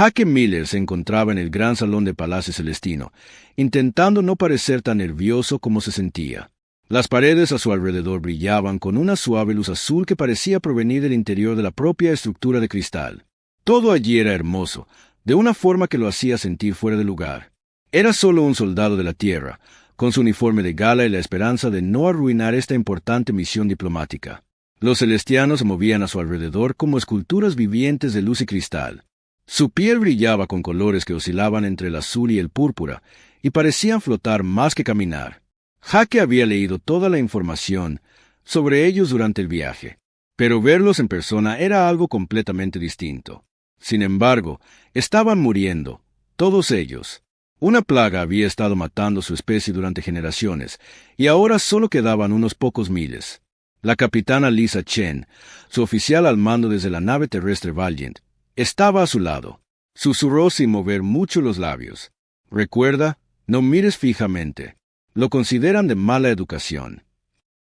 Jaque Miller se encontraba en el gran salón de Palacio Celestino, intentando no parecer tan nervioso como se sentía. Las paredes a su alrededor brillaban con una suave luz azul que parecía provenir del interior de la propia estructura de cristal. Todo allí era hermoso, de una forma que lo hacía sentir fuera de lugar. Era solo un soldado de la Tierra, con su uniforme de gala y la esperanza de no arruinar esta importante misión diplomática. Los celestianos se movían a su alrededor como esculturas vivientes de luz y cristal. Su piel brillaba con colores que oscilaban entre el azul y el púrpura, y parecían flotar más que caminar. Jaque había leído toda la información sobre ellos durante el viaje, pero verlos en persona era algo completamente distinto. Sin embargo, estaban muriendo, todos ellos. Una plaga había estado matando su especie durante generaciones, y ahora solo quedaban unos pocos miles. La capitana Lisa Chen, su oficial al mando desde la nave terrestre Valiant, estaba a su lado. Susurró sin mover mucho los labios. «Recuerda, no mires fijamente. Lo consideran de mala educación».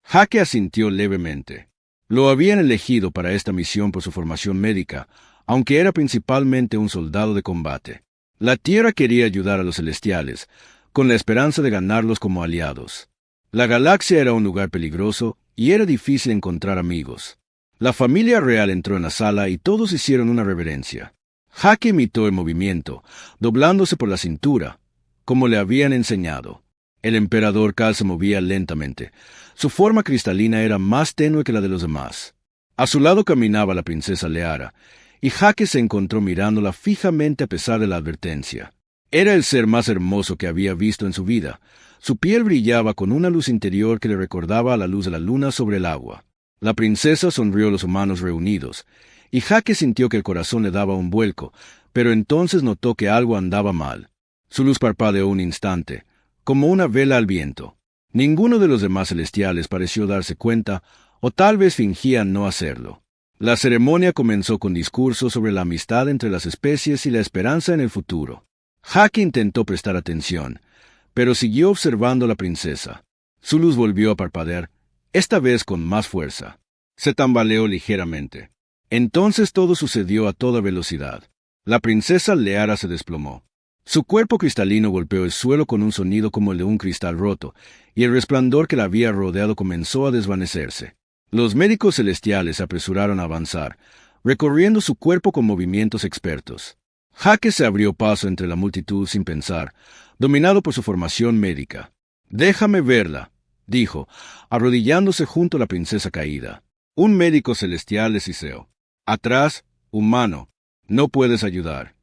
Jaque asintió levemente. Lo habían elegido para esta misión por su formación médica, aunque era principalmente un soldado de combate. La Tierra quería ayudar a los celestiales, con la esperanza de ganarlos como aliados. La galaxia era un lugar peligroso y era difícil encontrar amigos. La familia real entró en la sala y todos hicieron una reverencia. Jaque imitó el movimiento, doblándose por la cintura, como le habían enseñado. El emperador Cal se movía lentamente. Su forma cristalina era más tenue que la de los demás. A su lado caminaba la princesa Leara, y Jaque se encontró mirándola fijamente a pesar de la advertencia. Era el ser más hermoso que había visto en su vida. Su piel brillaba con una luz interior que le recordaba a la luz de la luna sobre el agua. La princesa sonrió a los humanos reunidos, y Jaque sintió que el corazón le daba un vuelco, pero entonces notó que algo andaba mal. Su luz parpadeó un instante, como una vela al viento. Ninguno de los demás celestiales pareció darse cuenta, o tal vez fingían no hacerlo. La ceremonia comenzó con discursos sobre la amistad entre las especies y la esperanza en el futuro. Jaque intentó prestar atención, pero siguió observando a la princesa. Su luz volvió a parpadear, esta vez con más fuerza. Se tambaleó ligeramente. Entonces todo sucedió a toda velocidad. La princesa Leara se desplomó. Su cuerpo cristalino golpeó el suelo con un sonido como el de un cristal roto, y el resplandor que la había rodeado comenzó a desvanecerse. Los médicos celestiales se apresuraron a avanzar, recorriendo su cuerpo con movimientos expertos. Jaque se abrió paso entre la multitud sin pensar, dominado por su formación médica. «Déjame verla», dijo, arrodillándose junto a la princesa caída. Un médico celestial le siseó. «Atrás, humano, no puedes ayudar».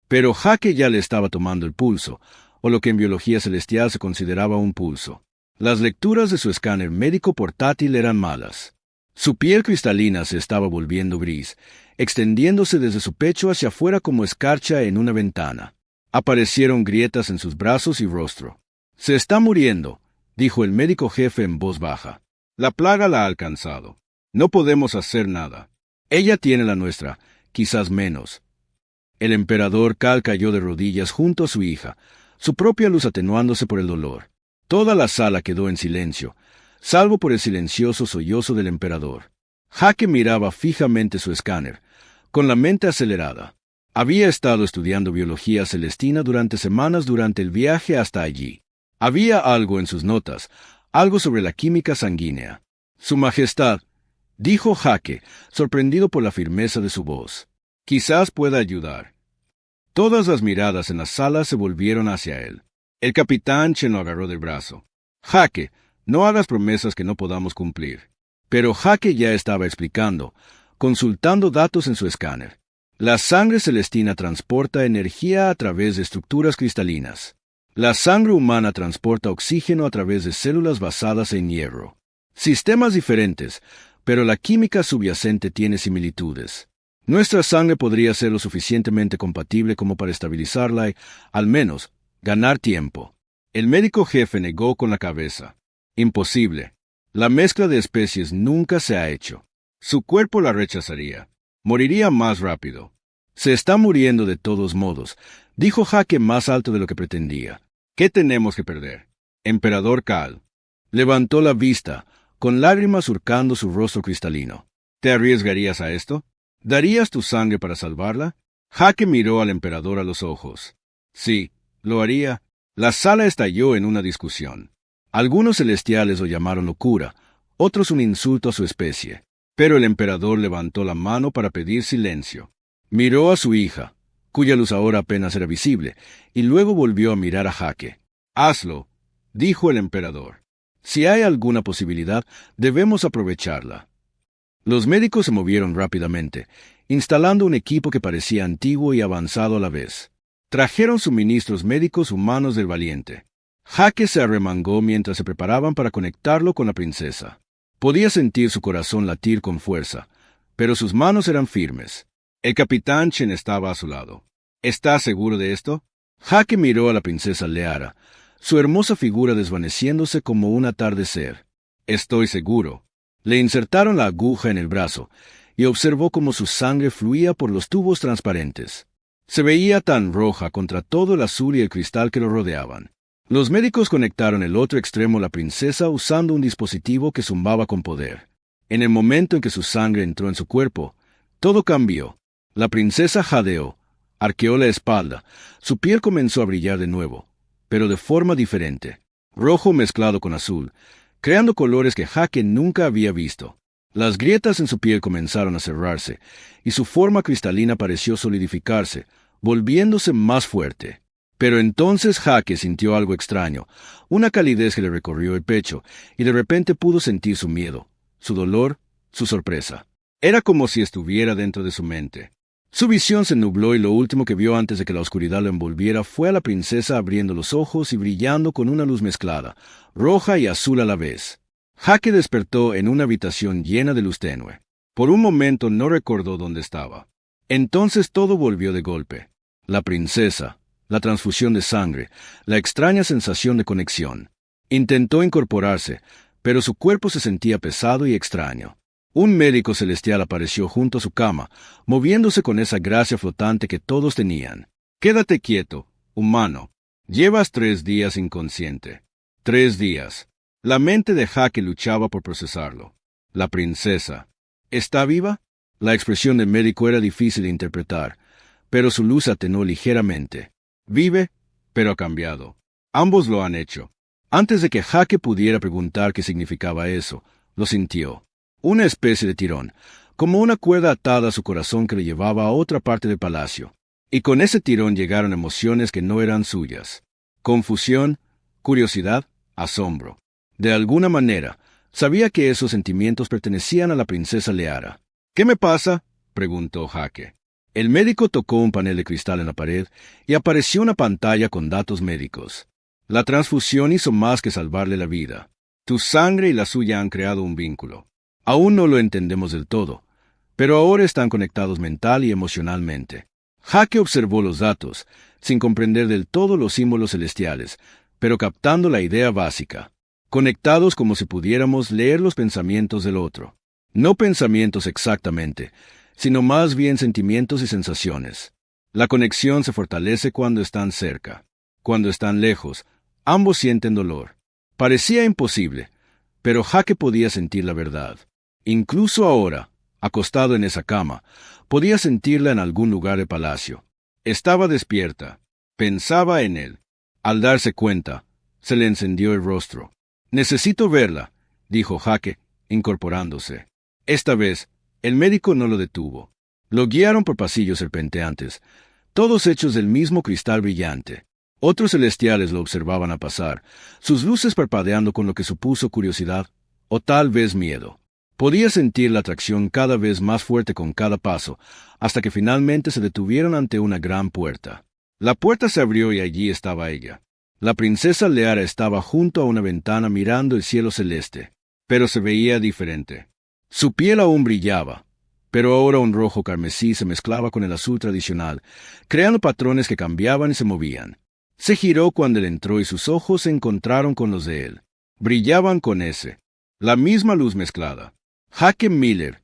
Pero Jaque ya le estaba tomando el pulso, o lo que en biología celestial se consideraba un pulso. Las lecturas de su escáner médico portátil eran malas. Su piel cristalina se estaba volviendo gris, extendiéndose desde su pecho hacia afuera como escarcha en una ventana. Aparecieron grietas en sus brazos y rostro. «Se está muriendo», dijo el médico jefe en voz baja. «La plaga la ha alcanzado. No podemos hacer nada. Ella tiene la nuestra, quizás menos». El emperador Cal cayó de rodillas junto a su hija, su propia luz atenuándose por el dolor. Toda la sala quedó en silencio, salvo por el silencioso sollozo del emperador. Jaque miraba fijamente su escáner, con la mente acelerada. Había estado estudiando biología celestina durante semanas durante el viaje hasta allí. Había algo en sus notas, algo sobre la química sanguínea. «Su Majestad», dijo Jaque, sorprendido por la firmeza de su voz. «Quizás pueda ayudar». Todas las miradas en la sala se volvieron hacia él. El capitán Chen lo agarró del brazo. «Jaque, no hagas promesas que no podamos cumplir». Pero Jaque ya estaba explicando, consultando datos en su escáner. La sangre celestina transporta energía a través de estructuras cristalinas. La sangre humana transporta oxígeno a través de células basadas en hierro. Sistemas diferentes, pero la química subyacente tiene similitudes. Nuestra sangre podría ser lo suficientemente compatible como para estabilizarla y, al menos, ganar tiempo. El médico jefe negó con la cabeza. «Imposible. La mezcla de especies nunca se ha hecho. Su cuerpo la rechazaría. Moriría más rápido». «Se está muriendo de todos modos», dijo Jaque más alto de lo que pretendía. «¿Qué tenemos que perder?» Emperador Cal levantó la vista, con lágrimas surcando su rostro cristalino. «¿Te arriesgarías a esto? ¿Darías tu sangre para salvarla?» Jake miró al emperador a los ojos. Sí, lo haría. La sala estalló en una discusión. Algunos celestiales lo llamaron locura, otros un insulto a su especie. Pero el emperador levantó la mano para pedir silencio. Miró a su hija, cuya luz ahora apenas era visible, y luego volvió a mirar a Jake. «Hazlo», dijo el emperador. «Si hay alguna posibilidad, debemos aprovecharla». Los médicos se movieron rápidamente, instalando un equipo que parecía antiguo y avanzado a la vez. Trajeron suministros médicos humanos del valiente. Jake se arremangó mientras se preparaban para conectarlo con la princesa. Podía sentir su corazón latir con fuerza, pero sus manos eran firmes. El capitán Chen estaba a su lado. «¿Estás seguro de esto?» Jake miró a la princesa Leara, su hermosa figura desvaneciéndose como un atardecer. «Estoy seguro». Le insertaron la aguja en el brazo, y observó cómo su sangre fluía por los tubos transparentes. Se veía tan roja contra todo el azul y el cristal que lo rodeaban. Los médicos conectaron el otro extremo a la princesa usando un dispositivo que zumbaba con poder. En el momento en que su sangre entró en su cuerpo, todo cambió. La princesa jadeó, arqueó la espalda, su piel comenzó a brillar de nuevo, pero de forma diferente, rojo mezclado con azul, creando colores que Jake nunca había visto. Las grietas en su piel comenzaron a cerrarse, y su forma cristalina pareció solidificarse, volviéndose más fuerte. Pero entonces Jake sintió algo extraño, una calidez que le recorrió el pecho, y de repente pudo sentir su miedo, su dolor, su sorpresa. Era como si estuviera dentro de su mente. Su visión se nubló y lo último que vio antes de que la oscuridad lo envolviera fue a la princesa abriendo los ojos y brillando con una luz mezclada, roja y azul a la vez. Jake despertó en una habitación llena de luz tenue. Por un momento no recordó dónde estaba. Entonces todo volvió de golpe. La princesa, la transfusión de sangre, la extraña sensación de conexión. Intentó incorporarse, pero su cuerpo se sentía pesado y extraño. Un médico celestial apareció junto a su cama, moviéndose con esa gracia flotante que todos tenían. «Quédate quieto, humano. Llevas 3 días inconsciente». 3 días. La mente de Jake luchaba por procesarlo. La princesa. ¿Está viva? La expresión del médico era difícil de interpretar, pero su luz atenuó ligeramente. Vive, pero ha cambiado. Ambos lo han hecho. Antes de que Jake pudiera preguntar qué significaba eso, lo sintió. Una especie de tirón, como una cuerda atada a su corazón que le llevaba a otra parte del palacio. Y con ese tirón llegaron emociones que no eran suyas. Confusión, curiosidad, asombro. De alguna manera, sabía que esos sentimientos pertenecían a la princesa Leara. «¿Qué me pasa?», preguntó Jake. El médico tocó un panel de cristal en la pared y apareció una pantalla con datos médicos. «La transfusión hizo más que salvarle la vida. Tu sangre y la suya han creado un vínculo. Aún no lo entendemos del todo, pero ahora están conectados mental y emocionalmente». Jake observó los datos, sin comprender del todo los símbolos celestiales, pero captando la idea básica. Conectados como si pudiéramos leer los pensamientos del otro. No pensamientos exactamente, sino más bien sentimientos y sensaciones. La conexión se fortalece cuando están cerca. Cuando están lejos, ambos sienten dolor. Parecía imposible, pero Jake podía sentir la verdad. Incluso ahora, acostado en esa cama, podía sentirla en algún lugar del palacio. Estaba despierta. Pensaba en él. Al darse cuenta, se le encendió el rostro. «Necesito verla», dijo Jake, incorporándose. Esta vez, el médico no lo detuvo. Lo guiaron por pasillos serpenteantes, todos hechos del mismo cristal brillante. Otros celestiales lo observaban a pasar, sus luces parpadeando con lo que supuso curiosidad, o tal vez miedo. Podía sentir la atracción cada vez más fuerte con cada paso, hasta que finalmente se detuvieron ante una gran puerta. La puerta se abrió y allí estaba ella. La princesa Leara estaba junto a una ventana mirando el cielo celeste, pero se veía diferente. Su piel aún brillaba, pero ahora un rojo carmesí se mezclaba con el azul tradicional, creando patrones que cambiaban y se movían. Se giró cuando él entró y sus ojos se encontraron con los de él. Brillaban con la misma luz mezclada. «Jake Miller»,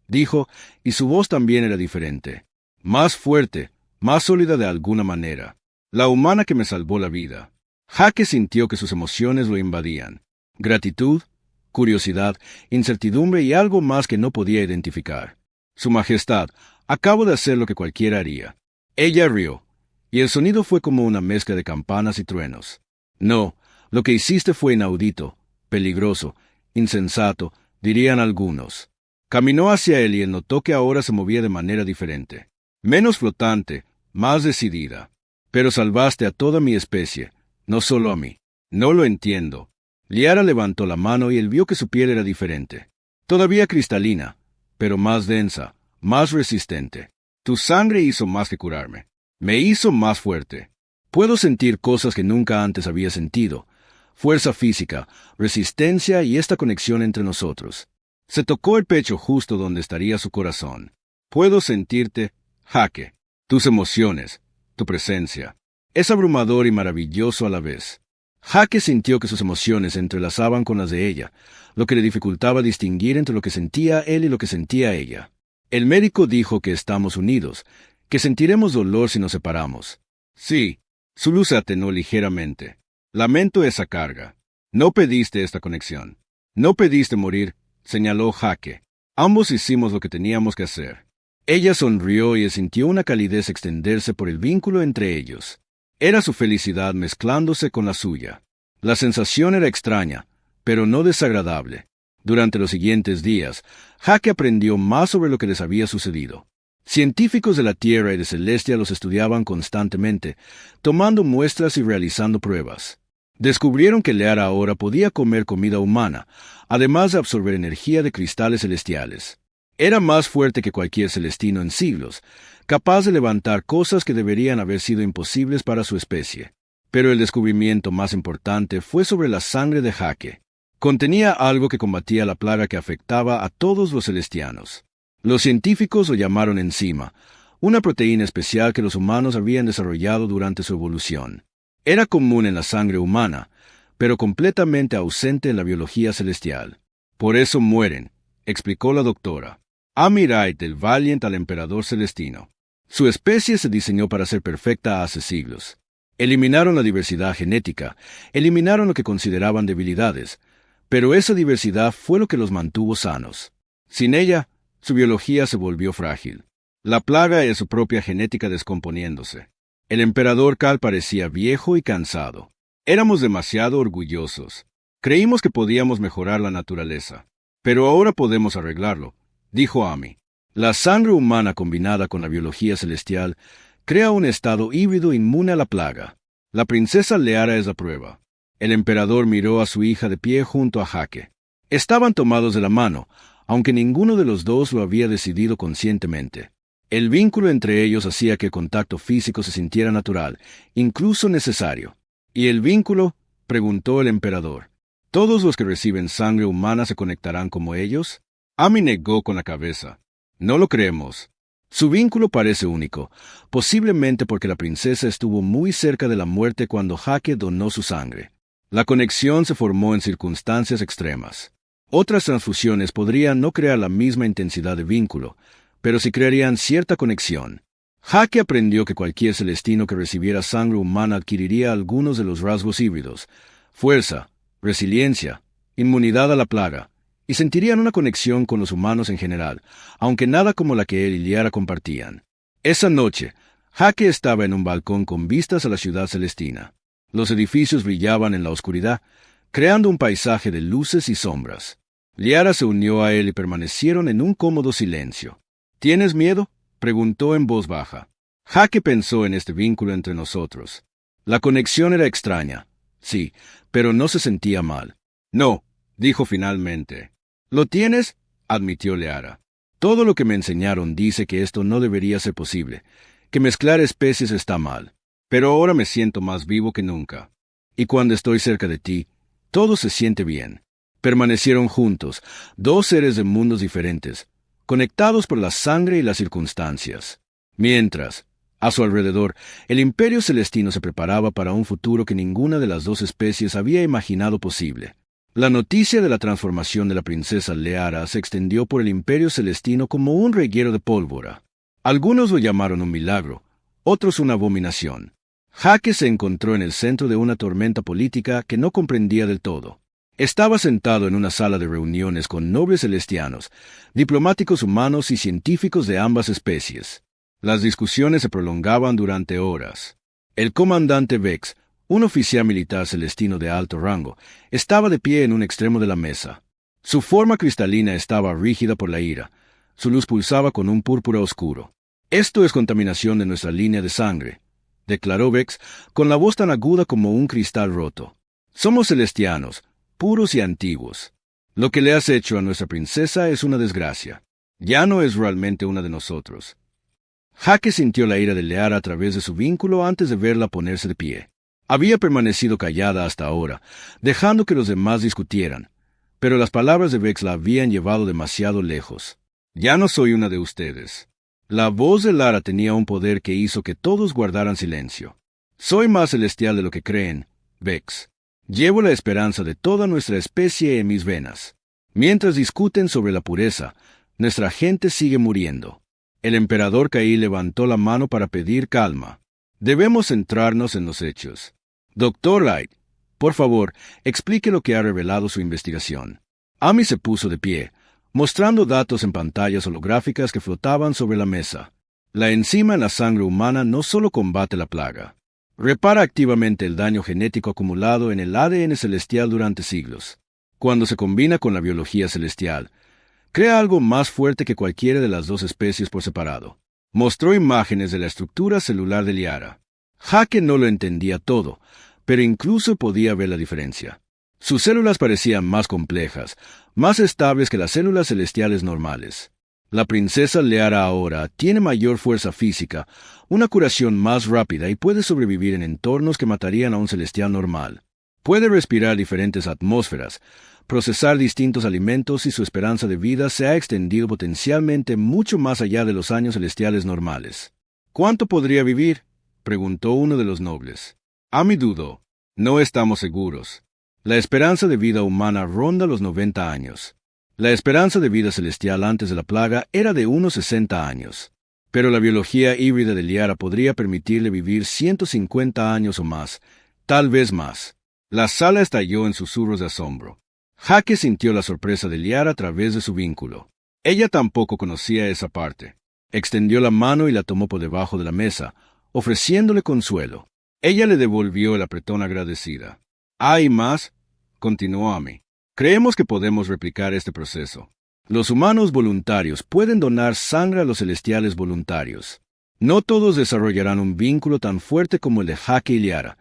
dijo, y su voz también era diferente. Más fuerte, más sólida de alguna manera. «La humana que me salvó la vida». Jake sintió que sus emociones lo invadían. Gratitud, curiosidad, incertidumbre y algo más que no podía identificar. «Su Majestad, acabo de hacer lo que cualquiera haría». Ella rió, y el sonido fue como una mezcla de campanas y truenos. No, lo que hiciste fue inaudito, peligroso, insensato, dirían algunos. Caminó hacia él y él notó que ahora se movía de manera diferente. Menos flotante, más decidida. Pero salvaste a toda mi especie, no solo a mí. No lo entiendo. Liara levantó la mano y él vio que su piel era diferente. Todavía cristalina, pero más densa, más resistente. Tu sangre hizo más que curarme. Me hizo más fuerte. Puedo sentir cosas que nunca antes había sentido. Fuerza física, resistencia y esta conexión entre nosotros. Se tocó el pecho justo donde estaría su corazón. Puedo sentirte, Jake, tus emociones, tu presencia. Es abrumador y maravilloso a la vez. Jake sintió que sus emociones se entrelazaban con las de ella, lo que le dificultaba distinguir entre lo que sentía él y lo que sentía ella. El médico dijo que estamos unidos, que sentiremos dolor si nos separamos. Sí, su luz se atenuó ligeramente. Lamento esa carga. No pediste esta conexión. No pediste morir, señaló Jake. Ambos hicimos lo que teníamos que hacer. Ella sonrió y sintió una calidez extenderse por el vínculo entre ellos. Era su felicidad mezclándose con la suya. La sensación era extraña, pero no desagradable. Durante los siguientes días, Jake aprendió más sobre lo que les había sucedido. Científicos de la Tierra y de Celestia los estudiaban constantemente, tomando muestras y realizando pruebas. Descubrieron que Liara ahora podía comer comida humana, además de absorber energía de cristales celestiales. Era más fuerte que cualquier celestino en siglos, capaz de levantar cosas que deberían haber sido imposibles para su especie. Pero el descubrimiento más importante fue sobre la sangre de Jake. Contenía algo que combatía la plaga que afectaba a todos los celestianos. Los científicos lo llamaron enzima, una proteína especial que los humanos habían desarrollado durante su evolución. Era común en la sangre humana, pero completamente ausente en la biología celestial. Por eso mueren, explicó la doctora. Amirait del Valiant al emperador celestino. Su especie se diseñó para ser perfecta hace siglos. Eliminaron la diversidad genética, eliminaron lo que consideraban debilidades, pero esa diversidad fue lo que los mantuvo sanos. Sin ella, su biología se volvió frágil. La plaga es su propia genética descomponiéndose. El emperador Cal parecía viejo y cansado. Éramos demasiado orgullosos. Creímos que podíamos mejorar la naturaleza. Pero ahora podemos arreglarlo, dijo Ami. La sangre humana combinada con la biología celestial crea un estado híbrido inmune a la plaga. La princesa Liara es la prueba. El emperador miró a su hija de pie junto a Jake. Estaban tomados de la mano, aunque ninguno de los dos lo había decidido conscientemente. El vínculo entre ellos hacía que el contacto físico se sintiera natural, incluso necesario. ¿Y el vínculo? Preguntó el emperador. ¿Todos los que reciben sangre humana se conectarán como ellos? Ami negó con la cabeza. No lo creemos. Su vínculo parece único, posiblemente porque la princesa estuvo muy cerca de la muerte cuando Jake donó su sangre. La conexión se formó en circunstancias extremas. Otras transfusiones podrían no crear la misma intensidad de vínculo, pero sí crearían cierta conexión. Jake aprendió que cualquier celestino que recibiera sangre humana adquiriría algunos de los rasgos híbridos: fuerza, resiliencia, inmunidad a la plaga, y sentirían una conexión con los humanos en general, aunque nada como la que él y Liara compartían. Esa noche, Jake estaba en un balcón con vistas a la ciudad celestina. Los edificios brillaban en la oscuridad, creando un paisaje de luces y sombras. Liara se unió a él y permanecieron en un cómodo silencio. ¿Tienes miedo?, preguntó en voz baja. Jake pensó en este vínculo entre nosotros. La conexión era extraña, sí, pero no se sentía mal. No, dijo finalmente. ¿Lo tienes?, admitió Liara. Todo lo que me enseñaron dice que esto no debería ser posible, que mezclar especies está mal. Pero ahora me siento más vivo que nunca. Y cuando estoy cerca de ti, todo se siente bien. Permanecieron juntos, dos seres de mundos diferentes, conectados por la sangre y las circunstancias. Mientras, a su alrededor, el imperio celestino se preparaba para un futuro que ninguna de las dos especies había imaginado posible. La noticia de la transformación de la princesa Liara se extendió por el imperio celestino como un reguero de pólvora. Algunos lo llamaron un milagro, otros una abominación. Jake se encontró en el centro de una tormenta política que no comprendía del todo. Estaba sentado en una sala de reuniones con nobles celestianos, diplomáticos humanos y científicos de ambas especies. Las discusiones se prolongaban durante horas. El comandante Vex, un oficial militar celestino de alto rango, estaba de pie en un extremo de la mesa. Su forma cristalina estaba rígida por la ira. Su luz pulsaba con un púrpura oscuro. «Esto es contaminación de nuestra línea de sangre», declaró Vex con la voz tan aguda como un cristal roto. «Somos celestianos, puros y antiguos. Lo que le has hecho a nuestra princesa es una desgracia. Ya no es realmente una de nosotros». Jake sintió la ira de Liara a través de su vínculo antes de verla ponerse de pie. Había permanecido callada hasta ahora, dejando que los demás discutieran, pero las palabras de Vex la habían llevado demasiado lejos. «Ya no soy una de ustedes». La voz de Lara tenía un poder que hizo que todos guardaran silencio. «Soy más celestial de lo que creen, Vex. Llevo la esperanza de toda nuestra especie en mis venas. Mientras discuten sobre la pureza, nuestra gente sigue muriendo». El emperador Caí levantó la mano para pedir calma. «Debemos centrarnos en los hechos. Doctor Light, por favor, explique lo que ha revelado su investigación». Ami se puso de pie, mostrando datos en pantallas holográficas que flotaban sobre la mesa. «La enzima en la sangre humana no solo combate la plaga. Repara activamente el daño genético acumulado en el ADN celestial durante siglos. Cuando se combina con la biología celestial, crea algo más fuerte que cualquiera de las dos especies por separado». Mostró imágenes de la estructura celular de Liara. Jake no lo entendía todo, pero incluso podía ver la diferencia. Sus células parecían más complejas, más estables que las células celestiales normales. La princesa Liara ahora tiene mayor fuerza física, una curación más rápida y puede sobrevivir en entornos que matarían a un celestial normal. Puede respirar diferentes atmósferas, procesar distintos alimentos y su esperanza de vida se ha extendido potencialmente mucho más allá de los años celestiales normales. «¿Cuánto podría vivir?», preguntó uno de los nobles. Ami dudó. «No estamos seguros. La esperanza de vida humana ronda los 90 años. La esperanza de vida celestial antes de la plaga era de unos 60 años. Pero la biología híbrida de Liara podría permitirle vivir 150 años o más, tal vez más». La sala estalló en susurros de asombro. Jake sintió la sorpresa de Liara a través de su vínculo. Ella tampoco conocía esa parte. Extendió la mano y la tomó por debajo de la mesa, ofreciéndole consuelo. Ella le devolvió el apretón agradecida. «¿Hay más?», continuó Ami. «Creemos que podemos replicar este proceso. Los humanos voluntarios pueden donar sangre a los celestiales voluntarios. No todos desarrollarán un vínculo tan fuerte como el de Jake y Liara,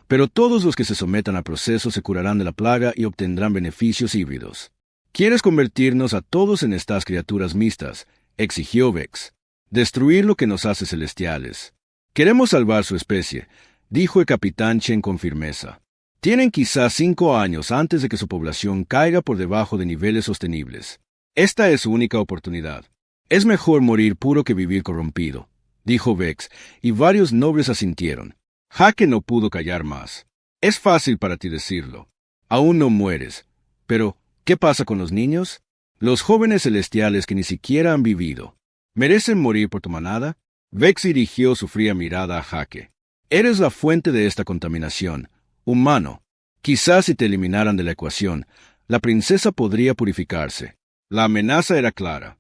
pero todos los que se sometan al proceso se curarán de la plaga y obtendrán beneficios híbridos». «¿Quieres convertirnos a todos en estas criaturas mixtas?», exigió Vex. «Destruir lo que nos hace celestiales». «Queremos salvar su especie», dijo el capitán Chen con firmeza. «Tienen quizás 5 años antes de que su población caiga por debajo de niveles sostenibles. Esta es su única oportunidad. Es mejor morir puro que vivir corrompido», dijo Vex, y varios nobles asintieron. Jake no pudo callar más. «Es fácil para ti decirlo. Aún no mueres. Pero, ¿qué pasa con los niños? Los jóvenes celestiales que ni siquiera han vivido. ¿Merecen morir por tu manada?» Vex dirigió su fría mirada a Jake. «Eres la fuente de esta contaminación, humano. Quizás si te eliminaran de la ecuación, la princesa podría purificarse». La amenaza era clara.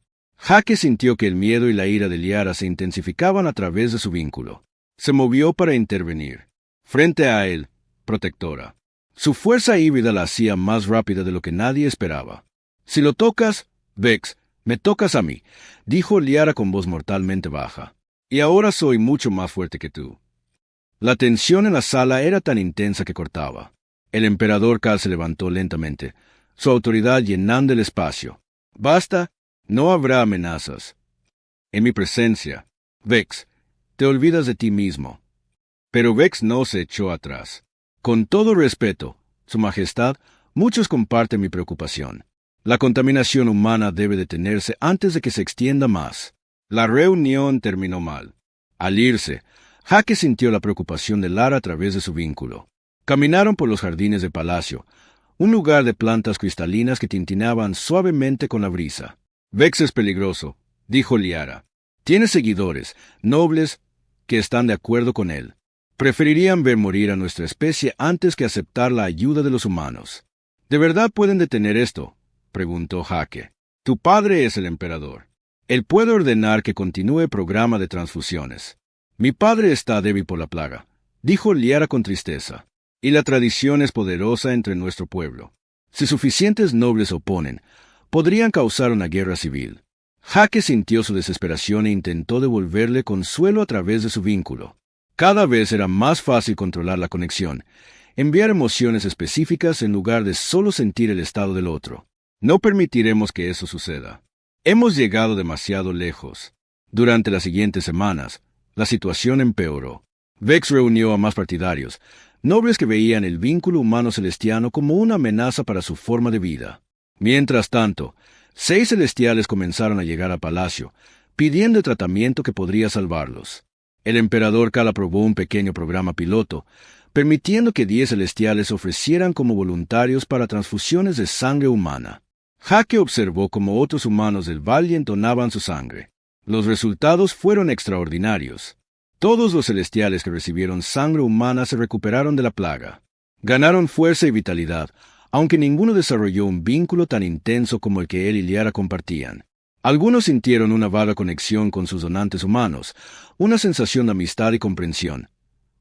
Jake sintió que el miedo y la ira de Liara se intensificaban a través de su vínculo. Se movió para intervenir. Frente a él, protectora. Su fuerza híbrida la hacía más rápida de lo que nadie esperaba. «Si lo tocas, Vex, me tocas a mí», dijo Liara con voz mortalmente baja. «Y ahora soy mucho más fuerte que tú». La tensión en la sala era tan intensa que cortaba. El emperador Cal se levantó lentamente, su autoridad llenando el espacio. «Basta, no habrá amenazas. En mi presencia, Vex, te olvidas de ti mismo». Pero Vex no se echó atrás. «Con todo respeto, Su Majestad, muchos comparten mi preocupación. La contaminación humana debe detenerse antes de que se extienda más». La reunión terminó mal. Al irse, Jake sintió la preocupación de Lara a través de su vínculo. Caminaron por los jardines del palacio, un lugar de plantas cristalinas que tintinaban suavemente con la brisa. «Vex es peligroso», dijo Liara. «Tiene seguidores, nobles, que están de acuerdo con él. Preferirían ver morir a nuestra especie antes que aceptar la ayuda de los humanos». «¿De verdad pueden detener esto?», preguntó Jake. «Tu padre es el emperador. Él puede ordenar que continúe el programa de transfusiones. Mi padre está débil por la plaga, dijo Liara con tristeza, y la tradición es poderosa entre nuestro pueblo. Si suficientes nobles oponen, podrían causar una guerra civil. Jake sintió su desesperación e intentó devolverle consuelo a través de su vínculo. Cada vez era más fácil controlar la conexión, enviar emociones específicas en lugar de solo sentir el estado del otro. No permitiremos que eso suceda. Hemos llegado demasiado lejos. Durante las siguientes semanas, la situación empeoró. Vex reunió a más partidarios, nobles que veían el vínculo humano-celestiano como una amenaza para su forma de vida. Mientras tanto, 6 celestiales comenzaron a llegar al palacio, pidiendo el tratamiento que podría salvarlos. El emperador Kal aprobó un pequeño programa piloto, permitiendo que 10 celestiales ofrecieran como voluntarios para transfusiones de sangre humana. Jake observó cómo otros humanos del valle entonaban su sangre. Los resultados fueron extraordinarios. Todos los celestiales que recibieron sangre humana se recuperaron de la plaga. Ganaron fuerza y vitalidad, aunque ninguno desarrolló un vínculo tan intenso como el que él y Liara compartían. Algunos sintieron una vaga conexión con sus donantes humanos, una sensación de amistad y comprensión,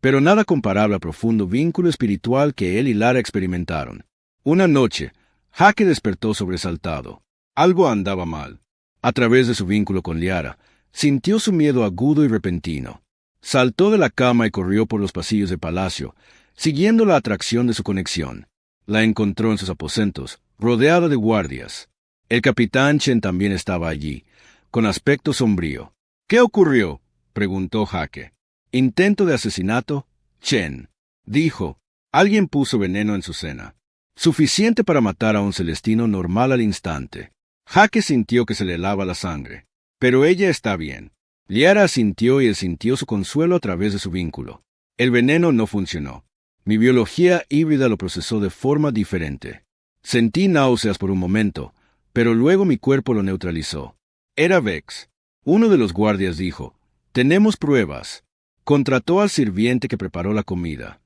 pero nada comparable al profundo vínculo espiritual que él y Lara experimentaron. Una noche, Jake despertó sobresaltado. Algo andaba mal. A través de su vínculo con Liara, sintió su miedo agudo y repentino. Saltó de la cama y corrió por los pasillos del palacio, siguiendo la atracción de su conexión. La encontró en sus aposentos, rodeada de guardias. El capitán Chen también estaba allí, con aspecto sombrío. ¿Qué ocurrió?, preguntó Jake. «Intento de asesinato, Chen», dijo. «Alguien puso veneno en su cena. Suficiente para matar a un celestino normal al instante». Jake sintió que se le helaba la sangre. «Pero ella está bien». Liara asintió y él sintió su consuelo a través de su vínculo. «El veneno no funcionó. Mi biología híbrida lo procesó de forma diferente. Sentí náuseas por un momento, pero luego mi cuerpo lo neutralizó. Era Vex». Uno de los guardias dijo: «Tenemos pruebas». Contrató al sirviente que preparó la comida.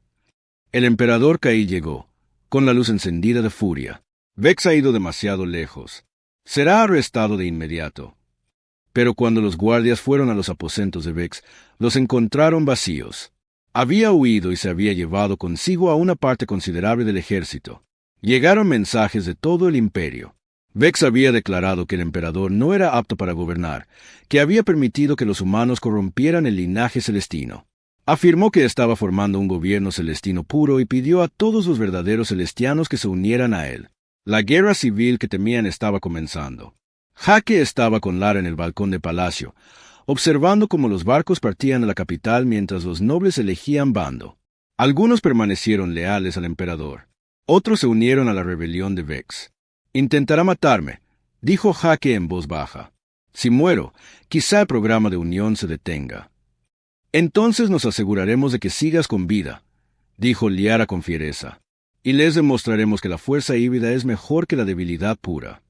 El emperador Kail llegó, con la luz encendida de furia. «Vex ha ido demasiado lejos. Será arrestado de inmediato». Pero cuando los guardias fueron a los aposentos de Vex, los encontraron vacíos. Había huido y se había llevado consigo a una parte considerable del ejército. Llegaron mensajes de todo el imperio. Vex había declarado que el emperador no era apto para gobernar, que había permitido que los humanos corrompieran el linaje celestino. Afirmó que estaba formando un gobierno celestino puro y pidió a todos los verdaderos celestianos que se unieran a él. La guerra civil que temían estaba comenzando. Jake estaba con Lara en el balcón del palacio, observando cómo los barcos partían a la capital mientras los nobles elegían bando. Algunos permanecieron leales al emperador. Otros se unieron a la rebelión de Vex. «Intentará matarme», dijo Jake en voz baja. «Si muero, quizá el programa de unión se detenga». «Entonces nos aseguraremos de que sigas con vida», dijo Liara con fiereza. «Y les demostraremos que la fuerza híbrida es mejor que la debilidad pura».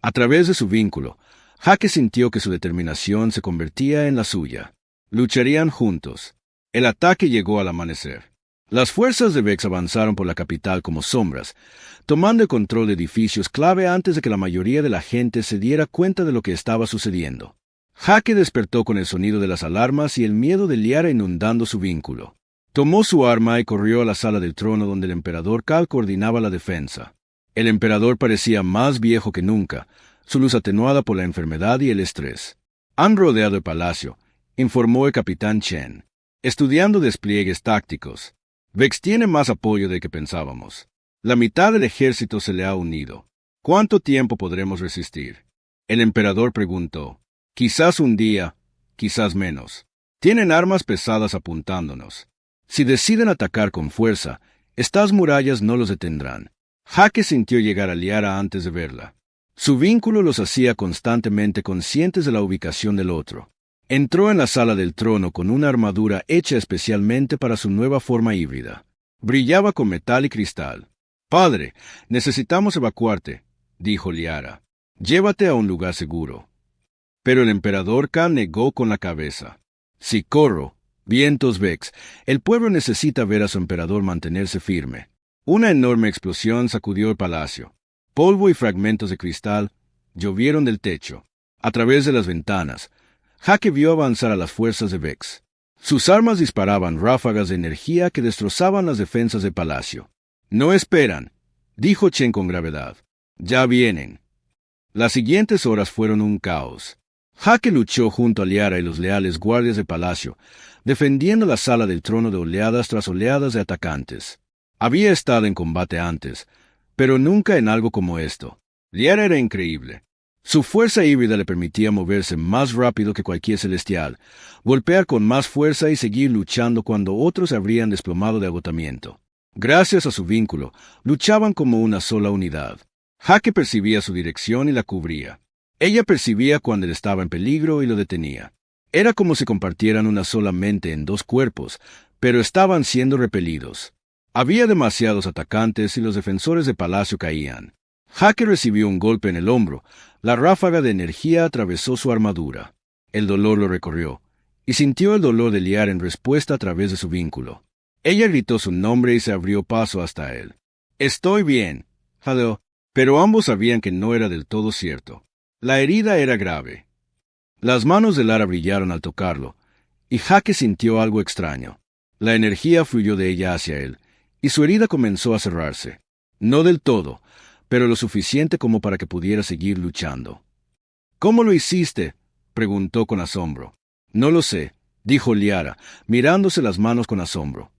A través de su vínculo, Jake sintió que su determinación se convertía en la suya. Lucharían juntos. El ataque llegó al amanecer. Las fuerzas de Vex avanzaron por la capital como sombras, tomando el control de edificios clave antes de que la mayoría de la gente se diera cuenta de lo que estaba sucediendo. Jake despertó con el sonido de las alarmas y el miedo de Liara inundando su vínculo. Tomó su arma y corrió a la sala del trono donde el emperador Kal coordinaba la defensa. El emperador parecía más viejo que nunca, su luz atenuada por la enfermedad y el estrés. «Han rodeado el palacio», informó el capitán Chen, «estudiando despliegues tácticos. Vex tiene más apoyo del que pensábamos. La mitad del ejército se le ha unido. ¿Cuánto tiempo podremos resistir?». El emperador preguntó. «Quizás un día, quizás menos. Tienen armas pesadas apuntándonos. Si deciden atacar con fuerza, estas murallas no los detendrán». Jake sintió llegar a Liara antes de verla. Su vínculo los hacía constantemente conscientes de la ubicación del otro. Entró en la sala del trono con una armadura hecha especialmente para su nueva forma híbrida. Brillaba con metal y cristal. «Padre, necesitamos evacuarte», dijo Liara. «Llévate a un lugar seguro». Pero el emperador Kal negó con la cabeza. «Si corro, vientos Vex, el pueblo necesita ver a su emperador mantenerse firme». Una enorme explosión sacudió el palacio. Polvo y fragmentos de cristal llovieron del techo. A través de las ventanas, Jake vio avanzar a las fuerzas de Vex. Sus armas disparaban ráfagas de energía que destrozaban las defensas del palacio. «No esperan», dijo Chen con gravedad. «Ya vienen». Las siguientes horas fueron un caos. Jake luchó junto a Liara y los leales guardias del palacio, defendiendo la sala del trono de oleadas tras oleadas de atacantes. Había estado en combate antes, pero nunca en algo como esto. Liara era increíble. Su fuerza híbrida le permitía moverse más rápido que cualquier celestial, golpear con más fuerza y seguir luchando cuando otros se habrían desplomado de agotamiento. Gracias a su vínculo, luchaban como una sola unidad. Jake percibía su dirección y la cubría. Ella percibía cuando él estaba en peligro y lo detenía. Era como si compartieran una sola mente en dos cuerpos, pero estaban siendo repelidos. Había demasiados atacantes y los defensores del palacio caían. Jake recibió un golpe en el hombro. La ráfaga de energía atravesó su armadura. El dolor lo recorrió, y sintió el dolor de Liara en respuesta a través de su vínculo. Ella gritó su nombre y se abrió paso hasta él. «Estoy bien», jadeó, pero ambos sabían que no era del todo cierto. La herida era grave. Las manos de Lara brillaron al tocarlo, y Jake sintió algo extraño. La energía fluyó de ella hacia él, y su herida comenzó a cerrarse. No del todo, pero lo suficiente como para que pudiera seguir luchando. «¿Cómo lo hiciste?», preguntó con asombro. «No lo sé», dijo Liara, mirándose las manos con asombro.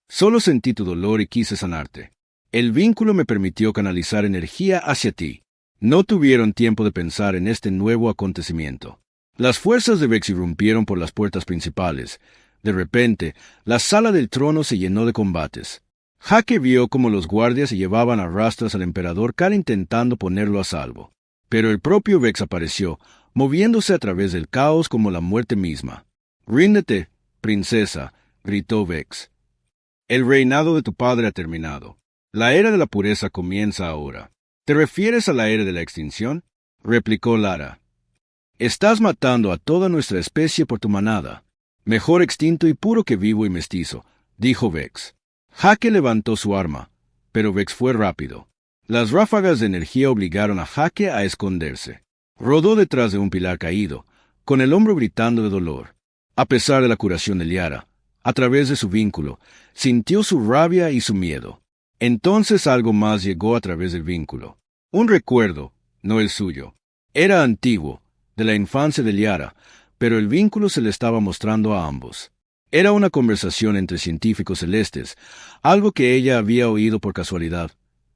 «Solo sentí tu dolor y quise sanarte. El vínculo me permitió canalizar energía hacia ti». No tuvieron tiempo de pensar en este nuevo acontecimiento. Las fuerzas de Vex irrumpieron por las puertas principales. De repente, la sala del trono se llenó de combates. Jake vio cómo los guardias se llevaban a rastras al emperador Kar intentando ponerlo a salvo. Pero el propio Vex apareció, moviéndose a través del caos como la muerte misma. «Ríndete, princesa», gritó Vex. «El reinado de tu padre ha terminado. La era de la pureza comienza ahora». «¿Te refieres a la era de la extinción?», replicó Lara. «Estás matando a toda nuestra especie por tu manada. Mejor extinto y puro que vivo y mestizo», dijo Vex. Jake levantó su arma, pero Vex fue rápido. Las ráfagas de energía obligaron a Jake a esconderse. Rodó detrás de un pilar caído, con el hombro gritando de dolor. A pesar de la curación de Liara, a través de su vínculo, sintió su rabia y su miedo. Entonces algo más llegó a través del vínculo. Un recuerdo, no el suyo. Era antiguo, de la infancia de Liara, pero el vínculo se le estaba mostrando a ambos. Era una conversación entre científicos celestes, algo que ella había oído por casualidad,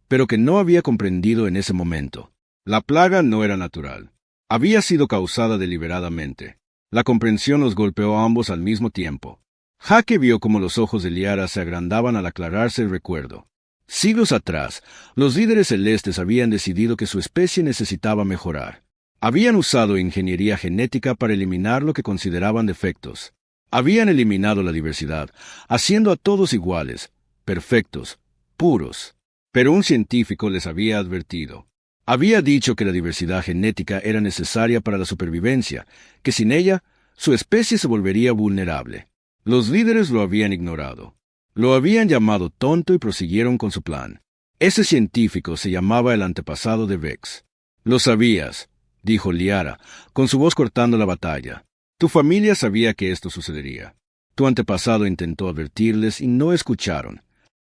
pero que no había comprendido en ese momento. La plaga no era natural. Había sido causada deliberadamente. La comprensión los golpeó a ambos al mismo tiempo. Jake vio cómo los ojos de Liara se agrandaban al aclararse el recuerdo. Siglos atrás, los líderes celestes habían decidido que su especie necesitaba mejorar. Habían usado ingeniería genética para eliminar lo que consideraban defectos. Habían eliminado la diversidad, haciendo a todos iguales, perfectos, puros. Pero un científico les había advertido. Había dicho que la diversidad genética era necesaria para la supervivencia, que sin ella, su especie se volvería vulnerable. Los líderes lo habían ignorado. Lo habían llamado tonto y prosiguieron con su plan. Ese científico se llamaba el antepasado de Vex. «Lo sabías», dijo Liara, con su voz cortando la batalla. «Tu familia sabía que esto sucedería. Tu antepasado intentó advertirles y no escucharon».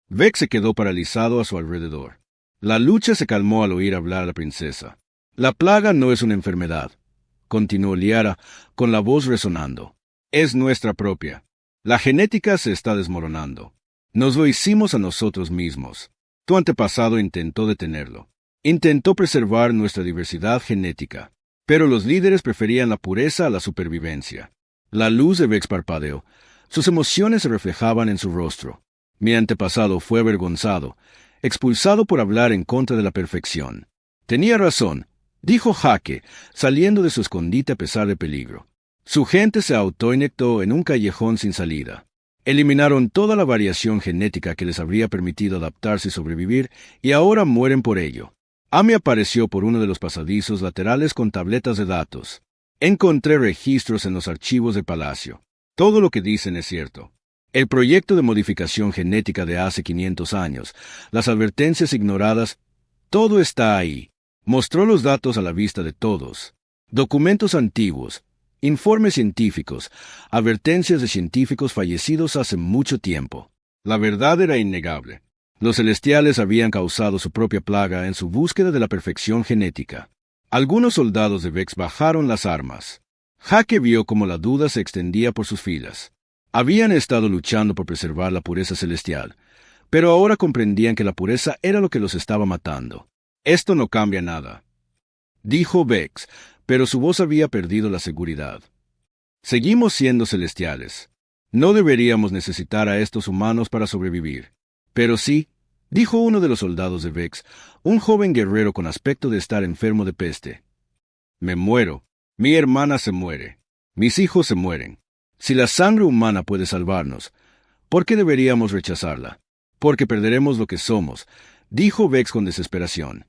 Vex se quedó paralizado a su alrededor. La lucha se calmó al oír hablar a la princesa. «La plaga no es una enfermedad», continuó Liara, con la voz resonando. «Es nuestra propia. La genética se está desmoronando. Nos lo hicimos a nosotros mismos. Tu antepasado intentó detenerlo. Intentó preservar nuestra diversidad genética. Pero los líderes preferían la pureza a la supervivencia». La luz de Vex parpadeó. Sus emociones se reflejaban en su rostro. «Mi antepasado fue avergonzado, expulsado por hablar en contra de la perfección». «Tenía razón», dijo Jake, saliendo de su escondite a pesar del peligro. Su gente se autoinyectó en un callejón sin salida. Eliminaron toda la variación genética que les habría permitido adaptarse y sobrevivir, y ahora mueren por ello. Amy apareció por uno de los pasadizos laterales con tabletas de datos. Encontré registros en los archivos del palacio. Todo lo que dicen es cierto. El proyecto de modificación genética de hace 500 años, las advertencias ignoradas, todo está ahí. Mostró los datos a la vista de todos. Documentos antiguos, informes científicos, advertencias de científicos fallecidos hace mucho tiempo. La verdad era innegable. Los celestiales habían causado su propia plaga en su búsqueda de la perfección genética. Algunos soldados de Vex bajaron las armas. Jake vio cómo la duda se extendía por sus filas. Habían estado luchando por preservar la pureza celestial, pero ahora comprendían que la pureza era lo que los estaba matando. Esto no cambia nada, dijo Vex, pero su voz había perdido la seguridad. Seguimos siendo celestiales. No deberíamos necesitar a estos humanos para sobrevivir. Pero sí, dijo uno de los soldados de Vex, un joven guerrero con aspecto de estar enfermo de peste. Me muero. Mi hermana se muere. Mis hijos se mueren. Si la sangre humana puede salvarnos, ¿por qué deberíamos rechazarla? Porque perderemos lo que somos, dijo Vex con desesperación.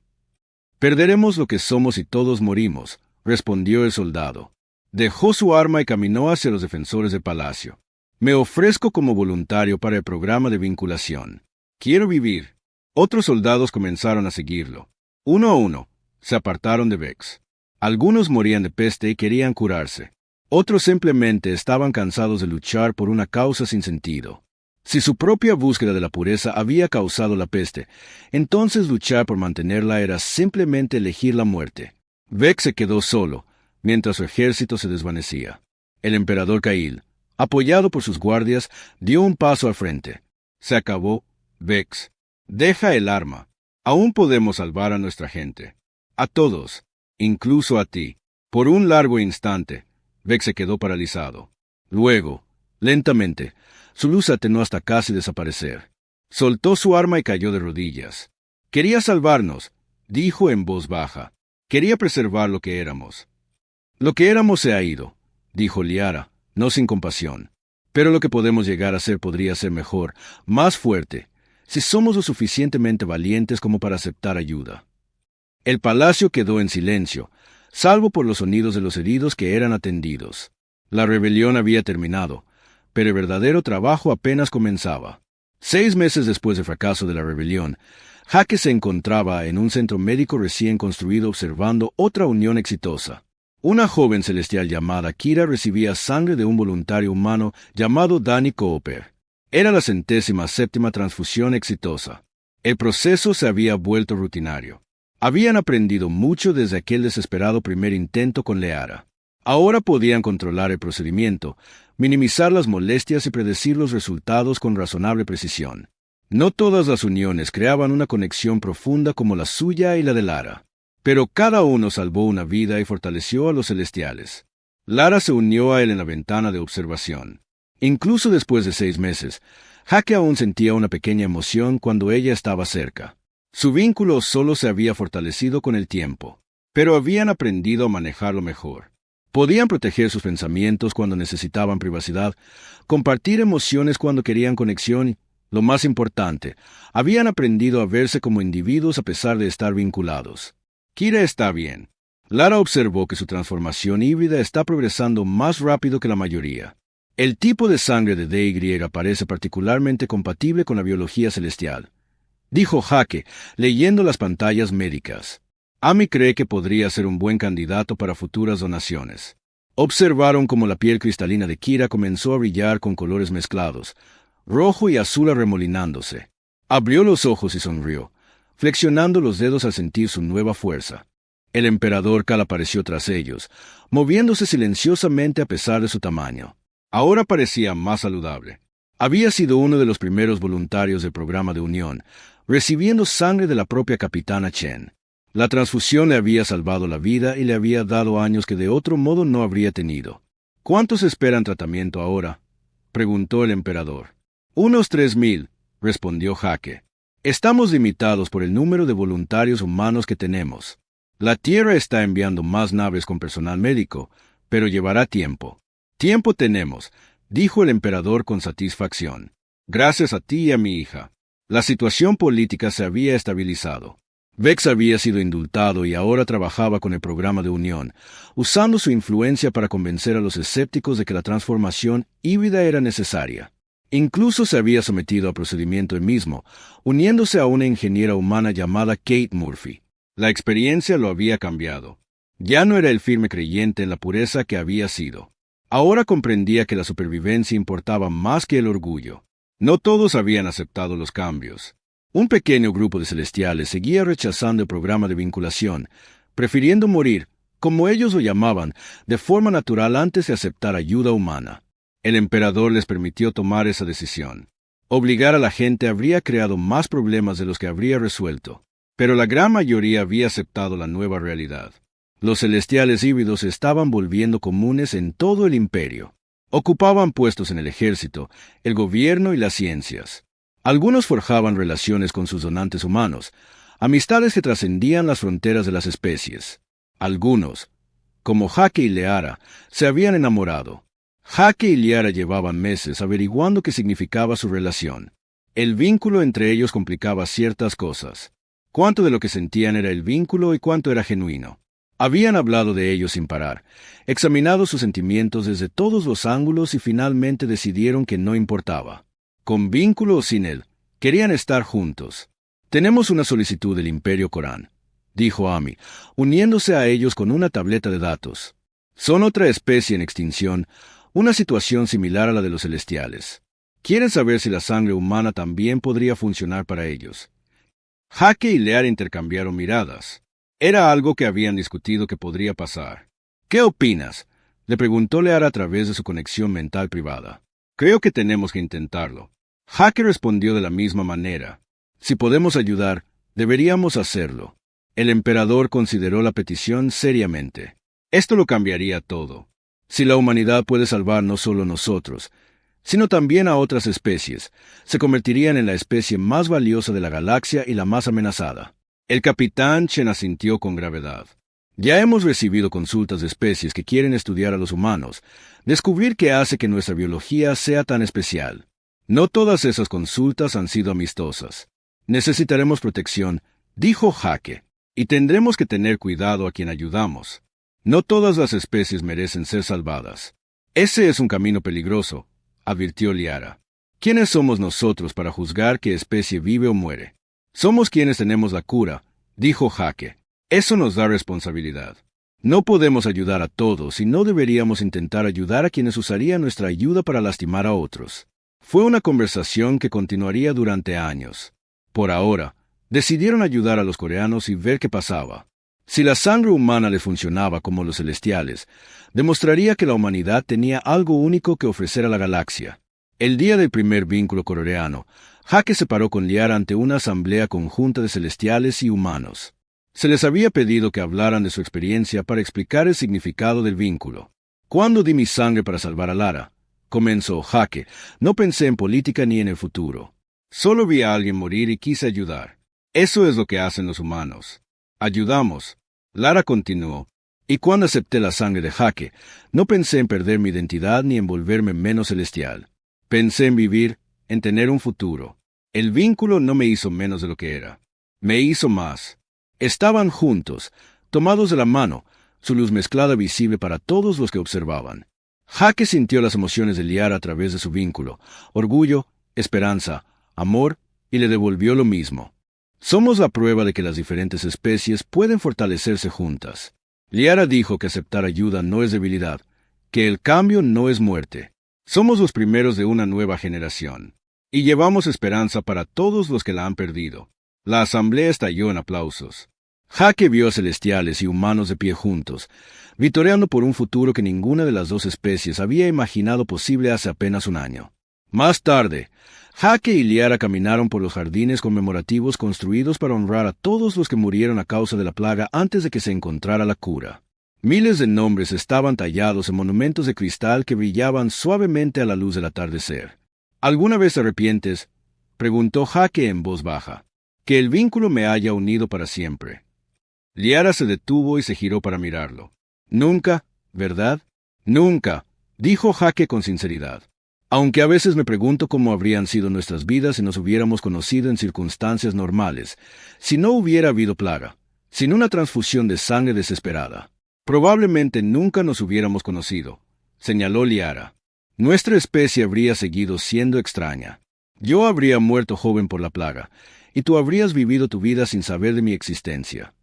Perderemos lo que somos y todos morimos, respondió el soldado. Dejó su arma y caminó hacia los defensores del palacio. Me ofrezco como voluntario para el programa de vinculación. Quiero vivir. Otros soldados comenzaron a seguirlo. Uno a uno, se apartaron de Vex. Algunos morían de peste y querían curarse. Otros simplemente estaban cansados de luchar por una causa sin sentido. Si su propia búsqueda de la pureza había causado la peste, entonces luchar por mantenerla era simplemente elegir la muerte. Vex se quedó solo, mientras su ejército se desvanecía. El emperador Cail, apoyado por sus guardias, dio un paso al frente. Se acabó, Vex. Deja el arma. Aún podemos salvar a nuestra gente. A todos, incluso a ti. Por un largo instante, Vex se quedó paralizado. Luego, lentamente, su luz atenuó hasta casi desaparecer. Soltó su arma y cayó de rodillas. Quería salvarnos, dijo en voz baja. Quería preservar lo que éramos. Lo que éramos se ha ido, dijo Liara, no sin compasión. Pero lo que podemos llegar a ser podría ser mejor, más fuerte, si somos lo suficientemente valientes como para aceptar ayuda. El palacio quedó en silencio, salvo por los sonidos de los heridos que eran atendidos. La rebelión había terminado, pero el verdadero trabajo apenas comenzaba. 6 meses después del fracaso de la rebelión, Jake se encontraba en un centro médico recién construido observando otra unión exitosa. Una joven celestial llamada Kira recibía sangre de un voluntario humano llamado Danny Cooper. Era la 107ª transfusión exitosa. El proceso se había vuelto rutinario. Habían aprendido mucho desde aquel desesperado primer intento con Liara. Ahora podían controlar el procedimiento, minimizar las molestias y predecir los resultados con razonable precisión. No todas las uniones creaban una conexión profunda como la suya y la de Lara, pero cada uno salvó una vida y fortaleció a los celestiales. Lara se unió a él en la ventana de observación. Incluso después de 6 meses, Jake aún sentía una pequeña emoción cuando ella estaba cerca. Su vínculo solo se había fortalecido con el tiempo, pero habían aprendido a manejarlo mejor. Podían proteger sus pensamientos cuando necesitaban privacidad, compartir emociones cuando querían conexión y, lo más importante, habían aprendido a verse como individuos a pesar de estar vinculados. Kira está bien. Lara observó que su transformación híbrida está progresando más rápido que la mayoría. El tipo de sangre de DY parece particularmente compatible con la biología celestial, dijo Jake, leyendo las pantallas médicas. Amy cree que podría ser un buen candidato para futuras donaciones. Observaron cómo la piel cristalina de Kira comenzó a brillar con colores mezclados, rojo y azul arremolinándose. Abrió los ojos y sonrió, flexionando los dedos al sentir su nueva fuerza. El emperador Cal apareció tras ellos, moviéndose silenciosamente a pesar de su tamaño. Ahora parecía más saludable. Había sido uno de los primeros voluntarios del programa de unión, recibiendo sangre de la propia capitana Chen. La transfusión le había salvado la vida y le había dado años que de otro modo no habría tenido. ¿Cuántos esperan tratamiento ahora?, preguntó el emperador. Unos 3,000, respondió Jake. Estamos limitados por el número de voluntarios humanos que tenemos. La Tierra está enviando más naves con personal médico, pero llevará tiempo. Tiempo tenemos, dijo el emperador con satisfacción. Gracias a ti y a mi hija. La situación política se había estabilizado. Vex había sido indultado y ahora trabajaba con el programa de unión, usando su influencia para convencer a los escépticos de que la transformación híbrida era necesaria. Incluso se había sometido al procedimiento él mismo, uniéndose a una ingeniera humana llamada Kate Murphy. La experiencia lo había cambiado. Ya no era el firme creyente en la pureza que había sido. Ahora comprendía que la supervivencia importaba más que el orgullo. No todos habían aceptado los cambios. Un pequeño grupo de celestiales seguía rechazando el programa de vinculación, prefiriendo morir, como ellos lo llamaban, de forma natural antes de aceptar ayuda humana. El emperador les permitió tomar esa decisión. Obligar a la gente habría creado más problemas de los que habría resuelto, pero la gran mayoría había aceptado la nueva realidad. Los celestiales híbridos se estaban volviendo comunes en todo el imperio. Ocupaban puestos en el ejército, el gobierno y las ciencias. Algunos forjaban relaciones con sus donantes humanos, amistades que trascendían las fronteras de las especies. Algunos, como Hake y Liara, se habían enamorado. Hake y Liara llevaban meses averiguando qué significaba su relación. El vínculo entre ellos complicaba ciertas cosas. Cuánto de lo que sentían era el vínculo y cuánto era genuino. Habían hablado de ello sin parar, examinado sus sentimientos desde todos los ángulos y finalmente decidieron que no importaba. Con vínculo o sin él, querían estar juntos. Tenemos una solicitud del Imperio Corán, dijo Ami, uniéndose a ellos con una tableta de datos. Son otra especie en extinción, una situación similar a la de los celestiales. Quieren saber si la sangre humana también podría funcionar para ellos. Hake y Liara intercambiaron miradas. Era algo que habían discutido que podría pasar. ¿Qué opinas?, le preguntó Liara a través de su conexión mental privada. Creo que tenemos que intentarlo. Hake respondió de la misma manera. Si podemos ayudar, deberíamos hacerlo. El emperador consideró la petición seriamente. Esto lo cambiaría todo. Si la humanidad puede salvar no solo nosotros, sino también a otras especies, se convertirían en la especie más valiosa de la galaxia y la más amenazada. El capitán Chen asintió con gravedad. Ya hemos recibido consultas de especies que quieren estudiar a los humanos, descubrir qué hace que nuestra biología sea tan especial. No todas esas consultas han sido amistosas. Necesitaremos protección, dijo Hake, y tendremos que tener cuidado a quien ayudamos. No todas las especies merecen ser salvadas. Ese es un camino peligroso, advirtió Liara. ¿Quiénes somos nosotros para juzgar qué especie vive o muere? Somos quienes tenemos la cura, dijo Hake. Eso nos da responsabilidad. No podemos ayudar a todos y no deberíamos intentar ayudar a quienes usarían nuestra ayuda para lastimar a otros. Fue una conversación que continuaría durante años. Por ahora, decidieron ayudar a los coreanos y ver qué pasaba. Si la sangre humana les funcionaba como los celestiales, demostraría que la humanidad tenía algo único que ofrecer a la galaxia. El día del primer vínculo coreano, Hake se paró con Liara ante una asamblea conjunta de celestiales y humanos. Se les había pedido que hablaran de su experiencia para explicar el significado del vínculo. «Cuando di mi sangre para salvar a Lara», comenzó Hake, «no pensé en política ni en el futuro. Solo vi a alguien morir y quise ayudar. Eso es lo que hacen los humanos. Ayudamos». Lara continuó. «Y cuando acepté la sangre de Hake, no pensé en perder mi identidad ni en volverme menos celestial. Pensé en vivir, en tener un futuro. El vínculo no me hizo menos de lo que era. Me hizo más. Estaban juntos, tomados de la mano, su luz mezclada visible para todos los que observaban. Hake sintió las emociones de Liara a través de su vínculo, orgullo, esperanza, amor, y le devolvió lo mismo. Somos la prueba de que las diferentes especies pueden fortalecerse juntas. Liara dijo que aceptar ayuda no es debilidad, que el cambio no es muerte. Somos los primeros de una nueva generación, y llevamos esperanza para todos los que la han perdido. La asamblea estalló en aplausos. Hake vio a celestiales y humanos de pie juntos, vitoreando por un futuro que ninguna de las dos especies había imaginado posible hace apenas un año. Más tarde, Hake y Liara caminaron por los jardines conmemorativos construidos para honrar a todos los que murieron a causa de la plaga antes de que se encontrara la cura. Miles de nombres estaban tallados en monumentos de cristal que brillaban suavemente a la luz del atardecer. ¿Alguna vez te arrepientes?, preguntó Hake en voz baja. Que el vínculo me haya unido para siempre. Liara se detuvo y se giró para mirarlo. Nunca, ¿verdad? Nunca, dijo Hake con sinceridad. Aunque a veces me pregunto cómo habrían sido nuestras vidas si nos hubiéramos conocido en circunstancias normales, si no hubiera habido plaga, sin una transfusión de sangre desesperada. Probablemente nunca nos hubiéramos conocido, señaló Liara. Nuestra especie habría seguido siendo extraña. Yo habría muerto joven por la plaga, y tú habrías vivido tu vida sin saber de mi existencia.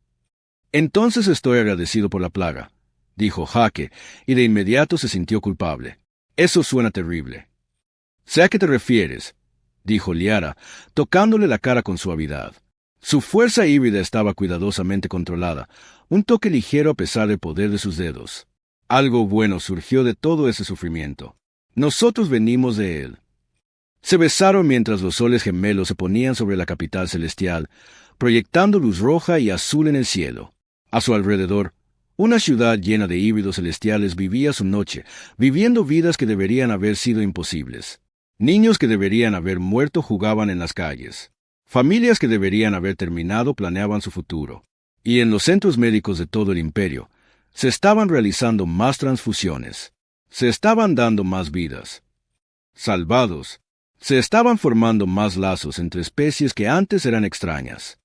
Entonces estoy agradecido por la plaga, dijo Jake, y de inmediato se sintió culpable. Eso suena terrible. Sé a qué te refieres, dijo Liara, tocándole la cara con suavidad. Su fuerza híbrida estaba cuidadosamente controlada, un toque ligero a pesar del poder de sus dedos. Algo bueno surgió de todo ese sufrimiento. Nosotros venimos de él. Se besaron mientras los soles gemelos se ponían sobre la capital celestial, proyectando luz roja y azul en el cielo. A su alrededor, una ciudad llena de híbridos celestiales vivía su noche, viviendo vidas que deberían haber sido imposibles. Niños que deberían haber muerto jugaban en las calles. Familias que deberían haber terminado planeaban su futuro. Y en los centros médicos de todo el imperio, se estaban realizando más transfusiones. Se estaban dando más vidas. Salvados. Se estaban formando más lazos entre especies que antes eran extrañas.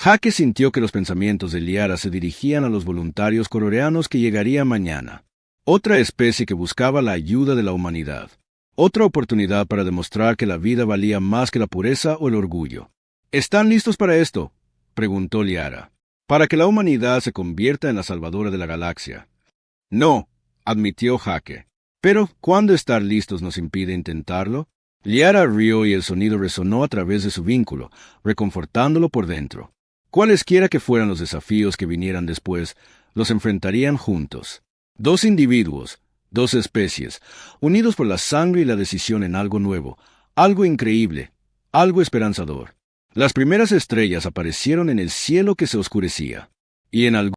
Jake sintió que los pensamientos de Liara se dirigían a los voluntarios cororeanos que llegarían mañana. Otra especie que buscaba la ayuda de la humanidad. Otra oportunidad para demostrar que la vida valía más que la pureza o el orgullo. ¿Están listos para esto?, preguntó Liara. Para que la humanidad se convierta en la salvadora de la galaxia. No, admitió Jake. Pero, ¿cuándo estar listos nos impide intentarlo? Liara rió y el sonido resonó a través de su vínculo, reconfortándolo por dentro. Cualesquiera que fueran los desafíos que vinieran después, los enfrentarían juntos. Dos individuos, dos especies, unidos por la sangre y la decisión en algo nuevo, algo increíble, algo esperanzador. Las primeras estrellas aparecieron en el cielo que se oscurecía, y en algún